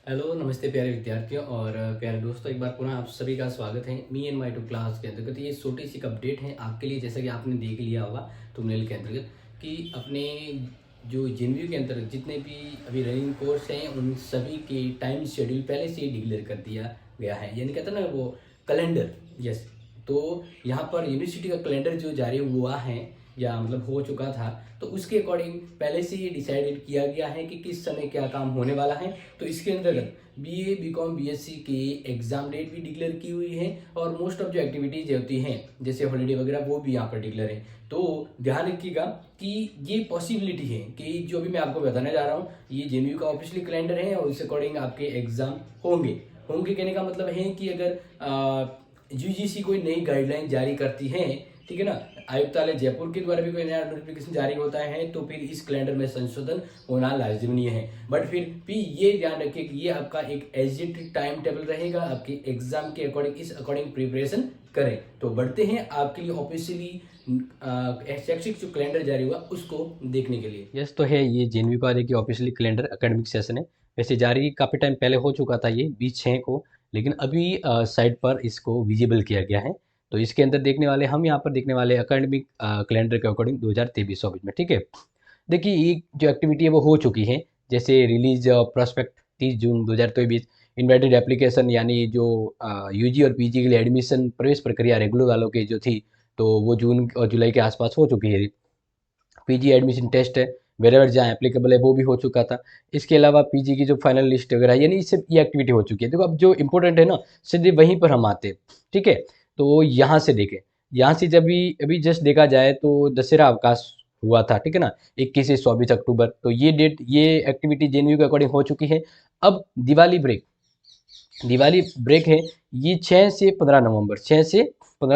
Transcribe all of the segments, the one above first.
Hello नमस्ते प्यारे विद्यार्थियों और प्यारे दोस्तों, एक बार पुनः आप सभी का स्वागत है me and my two class के अंतर्गत। ये छोटी सी अपडेट है आपके लिए, जैसा कि आपने देख लिया होगा तुमनेल के अंतर्गत कि अपने जो जेएनयू के अंतर्गत जितने भी अभी रनिंग कोर्स हैं उन सभी के टाइम शेड्यूल पहले से ही डिक्लेयर कर दिया गया है, यानी कहते हैं ना वो कैलेंडर। यस, तो यहाँ पर यूनिवर्सिटी का कैलेंडर जो जारी हुआ है या मतलब हो चुका था, तो उसके अकॉर्डिंग पहले से ही डिसाइडेड किया गया है कि किस समय क्या काम होने वाला है। तो इसके अंतर्गत बीए बीकॉम बीएससी के एग्जाम डेट भी डिक्लेयर की हुई है और मोस्ट ऑफ जो एक्टिविटीज होती हैं जैसे हॉलीडे वगैरह वो भी यहाँ पर डिक्लेयर है। तो ध्यान रखिएगा कि ये पॉसिबिलिटी है कि जो भी मैं आपको बताने जा रहा हूँ ये जेएनयू का ऑफिशियली कैलेंडर है और उस अकॉर्डिंग आपके एग्जाम होंगे। होंगे कहने का मतलब है कि अगर यूजीसी कोई नई गाइडलाइन जारी करती है, ठीक है ना, आयुक्तालय जयपुर के द्वारा भी कोई नया नोटिफिकेशन जारी होता है तो फिर इस कैलेंडर में संशोधन होना लाजमी है। बट फिर भी ये ध्यान रखिए कि ये आपका एक एग्जिट टाइम टेबल रहेगा, आपके एग्जाम के अकॉर्डिंग इस अकॉर्डिंग प्रिपरेशन करें। तो बढ़ते हैं आपके लिए ऑफिशियली शैक्षिक जो कैलेंडर जारी हुआ उसको देखने के लिए। यस, तो है ये जेएनयू का देखिए ऑफिशियली कैलेंडर एकेडमिक सेशन है। वैसे जारी काफ़ी टाइम पहले हो चुका था ये 20/6 को, लेकिन अभी साइट पर इसको विजिबल किया गया है। तो इसके अंदर देखने वाले हम यहाँ पर देखने वाले एकेडमिक कैलेंडर के अकॉर्डिंग 2023-24 में। ठीक है, देखिए ये जो एक्टिविटी है वो हो चुकी है, जैसे रिलीज प्रॉस्पेक्ट 30 जून 2023, इन्वाइटेड एप्लीकेशन यानी जो यूजी और पीजी के लिए एडमिशन प्रवेश प्रक्रिया रेगुलर वालों की जो थी तो वो जून और जुलाई के आसपास हो चुकी है। पीजी एडमिशन टेस्ट है वेरेवर जहाँ एप्लीकेबल है वो भी हो चुका था। इसके अलावा पीजी की जो फाइनल लिस्ट वगैरह यानी इससे ये एक्टिविटी हो चुकी है। देखो अब जो इंपॉर्टेंट है ना सीधे वहीं पर हम आते हैं। ठीक है, तो यहाँ से देखें, यहाँ से जब भी अभी जस्ट देखा जाए तो दशहरा अवकाश हुआ था, ठीक है ना, 21 से 24 अक्टूबर, तो ये डेट ये एक्टिविटी जेएनयू के अकॉर्डिंग हो चुकी है। अब दिवाली ब्रेक है, ये 6 से 15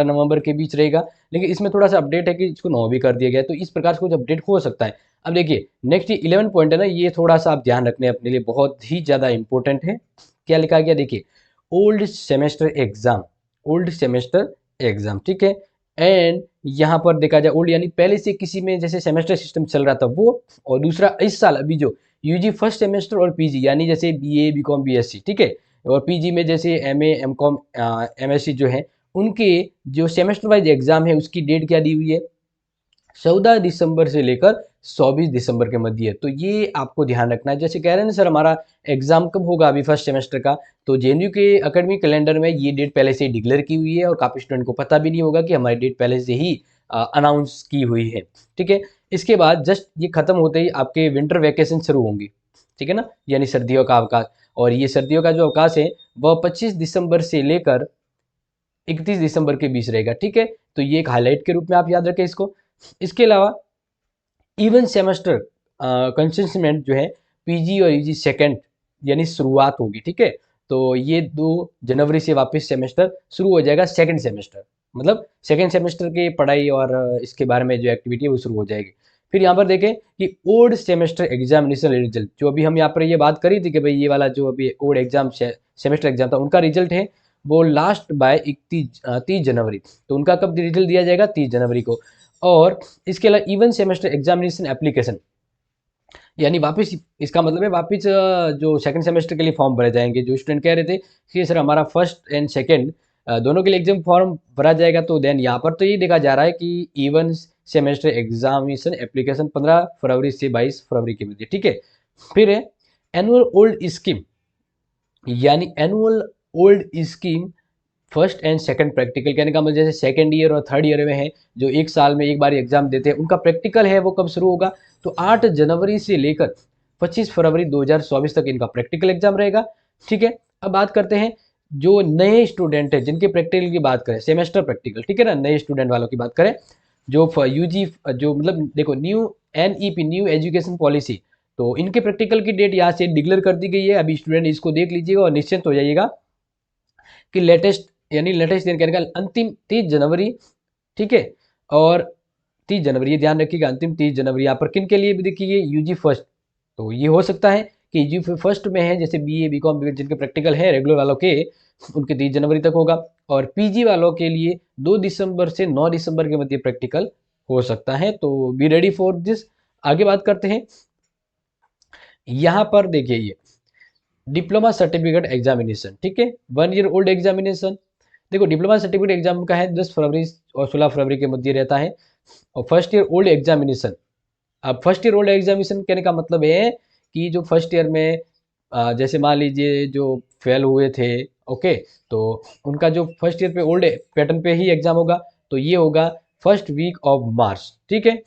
नवंबर के बीच रहेगा। लेकिन इसमें थोड़ा सा अपडेट है कि इसको 9 भी कर दिया गया है, तो इस प्रकार से कुछ अपडेट हो सकता है। अब देखिए नेक्स्ट 11 पॉइंट है ना, ये थोड़ा सा आप ध्यान रखने अपने लिए बहुत ही ज़्यादा इंपॉर्टेंट है। क्या लिखा गया देखिए, old semester exam, old semester exam, ठीक है। एंड यहाँ पर देखा जाए ओल्ड यानी पहले से किसी में जैसे सेमेस्टर सिस्टम चल रहा था वो, और दूसरा इस साल अभी जो यूजी फर्स्ट सेमेस्टर और पीजी यानी जैसे बीए बीकॉम बीएससी, ठीक है, और पीजी में जैसे एमए एमकॉम एमएससी जो है उनके जो सेमेस्टर वाइज एग्जाम है उसकी डेट क्या दी हुई है, 14 दिसंबर से लेकर 24 दिसंबर के मध्य। तो ये आपको ध्यान रखना है। जैसे कह रहे हैं ना सर हमारा एग्जाम कब होगा अभी फर्स्ट सेमेस्टर का, तो जेएनयू के एकेडमिक कैलेंडर में ये डेट पहले से ही डिक्लेयर की हुई है और काफ़ी स्टूडेंट को पता भी नहीं होगा कि हमारी डेट पहले से ही अनाउंस की हुई है। ठीक है, इसके बाद जस्ट ये खत्म होते ही आपके विंटर वैकेशन शुरू होंगी, ठीक है ना, यानी सर्दियों का अवकाश। और ये सर्दियों का जो अवकाश है वह 25 दिसंबर से लेकर 31 दिसंबर के बीच रहेगा। ठीक है, तो ये एक हाईलाइट के रूप में आप याद रखें इसको। इसके अलावा इवन सेमेस्टर कंसेसमेंट जो है पीजी और यूजी सेकंड यानी शुरुआत होगी। ठीक है, तो ये 2 जनवरी से वापस सेमेस्टर शुरू हो जाएगा, सेकंड सेमेस्टर, मतलब सेकंड सेमेस्टर की पढ़ाई और इसके बारे में जो एक्टिविटी है वो शुरू हो जाएगी। फिर यहाँ पर देखें कि ओल्ड सेमेस्टर एग्जामिनेशन रिजल्ट, जो अभी हम यहाँ पर ये बात करी थी कि भाई ये वाला जो अभी ओल्ड एग्जाम सेमेस्टर एग्जाम था उनका रिजल्ट है वो लास्ट बाय 30 जनवरी। तो उनका कब रिजल्ट दिया जाएगा, 30 जनवरी को। और इसके अलावा इवन सेमेस्टर एग्जामिनेशन एप्लीकेशन यानी वापस, इसका मतलब है वापस जो सेकंड सेमेस्टर के लिए फॉर्म भरे जाएंगे। जो स्टूडेंट कह रहे थे कि सर हमारा फर्स्ट एंड सेकंड दोनों के लिए एग्जाम फॉर्म भरा जाएगा, तो देन यहाँ पर तो ये देखा जा रहा है कि इवन सेमेस्टर एग्जामिनेशन एप्लीकेशन 15 फरवरी से 22 फरवरी के मध्य। ठीक है, फिर है एनुअल ओल्ड स्कीम, यानी annual old scheme first and second practical, कहने का मतलब जैसे सेकंड ईयर और थर्ड ईयर में है जो एक साल में एक बार एग्जाम देते हैं उनका प्रैक्टिकल है वो कब शुरू होगा, तो 8 जनवरी से लेकर 25 फरवरी 2024 तक इनका प्रैक्टिकल एग्जाम रहेगा। ठीक है, अब बात करते हैं जो नए स्टूडेंट है जिनके प्रैक्टिकल की बात करें, सेमेस्टर प्रैक्टिकल, ठीक है ना, नए स्टूडेंट वालों की बात करें जो यूजी जो मतलब देखो new NEP new education policy, तो इनके प्रैक्टिकल की डेट यहाँ से डिक्लेयर कर दी गई है। अभी स्टूडेंट इसको देख लीजिएगा और निश्चिंत हो जाइएगा कि लेटेस्ट यानी लेटेस्ट दिन कहने का अंतिम 30 जनवरी। ठीक है, और 30 जनवरी ये ध्यान रखिएगा, अंतिम 30 जनवरी। यहाँ पर किन के लिए भी देखिए यूजी फर्स्ट, तो ये हो सकता है कि यूजी फर्स्ट में है जैसे बीए बीकॉम जिनके प्रैक्टिकल है रेगुलर वालों के, उनके 30 जनवरी तक होगा। और पीजी वालों के लिए 2 दिसंबर से 9 दिसंबर के मध्य प्रैक्टिकल हो सकता है। तो बी रेडी फॉर दिस। आगे बात करते हैं, यहाँ पर देखिए ये डिप्लोमा सर्टिफिकेट एग्जामिनेशन, ठीक है, 1 ईयर ओल्ड एग्जामिनेशन। देखो डिप्लोमा सर्टिफिकेट एग्जाम का है 10 फरवरी और 16 फरवरी के मध्य रहता है। और फर्स्ट ईयर ओल्ड एग्जामिनेशन, अब फर्स्ट ईयर ओल्ड एग्जामिनेशन कहने का मतलब है कि जो फर्स्ट ईयर में जैसे मान लीजिए जो फेल हुए थे, ओके, तो उनका जो फर्स्ट ईयर पे ओल्ड पैटर्न पे ही एग्जाम होगा, तो ये होगा फर्स्ट वीक ऑफ मार्च, ठीक है,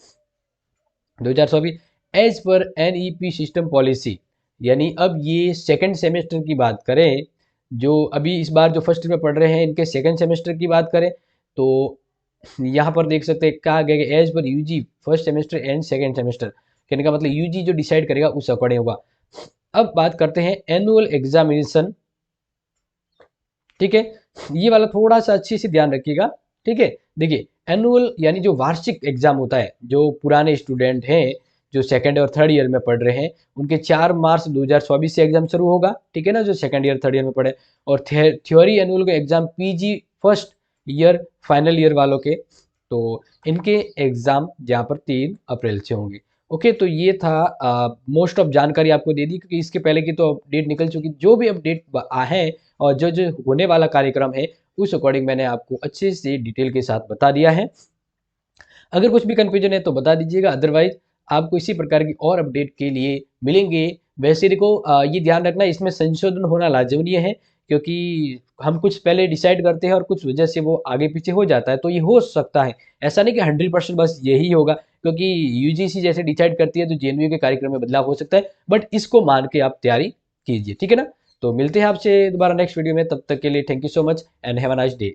2024 as per NEP system policy. यानी अब ये सेकंड सेमेस्टर की बात करें, जो अभी इस बार जो फर्स्ट ईयर में पढ़ रहे हैं इनके सेकंड सेमेस्टर की बात करें, तो यहाँ पर देख सकते हैं कहा गया कि एज पर UG first semester and second semester, कहने का मतलब यूजी जो डिसाइड करेगा उस अकॉर्डिंग होगा। अब बात करते हैं एनुअल एग्जामिनेशन, ठीक है, ये वाला थोड़ा सा अच्छे से ध्यान रखिएगा, ठीक है। देखिए एनुअल यानी जो वार्षिक एग्जाम होता है, जो पुराने स्टूडेंट हैं जो सेकंड और थर्ड ईयर में पढ़ रहे हैं उनके 4 मार्च 2024 से एग्जाम शुरू होगा, ठीक है ना, जो सेकंड ईयर थर्ड ईयर में पढ़े। और थ्योरी एनुअल का exam PG first year final year वालों के, तो इनके एग्जाम यहाँ पर 3 अप्रैल से होंगे। ओके, तो ये था मोस्ट ऑफ जानकारी आपको दे दी, क्योंकि इसके पहले की तो अपडेट निकल चुकी, जो भी अपडेट है और जो जो होने वाला कार्यक्रम है उस अकॉर्डिंग मैंने आपको अच्छे से डिटेल के साथ बता दिया है। अगर कुछ भी कंफ्यूजन है तो बता दीजिएगा, अदरवाइज आपको इसी प्रकार की और अपडेट के लिए मिलेंगे। वैसे देखो ये ध्यान रखना इसमें संशोधन होना लाजमी है, क्योंकि हम कुछ पहले डिसाइड करते हैं और कुछ वजह से वो आगे पीछे हो जाता है, तो ये हो सकता है, ऐसा नहीं कि 100% बस यही होगा, क्योंकि यूजीसी जैसे डिसाइड करती है तो जेएनयू के कार्यक्रम में बदलाव हो सकता है, बट इसको मान के आप तैयारी कीजिए, ठीक है ना। तो मिलते हैं आपसे दोबारा नेक्स्ट वीडियो में, तब तक के लिए thank you so much and have a nice day.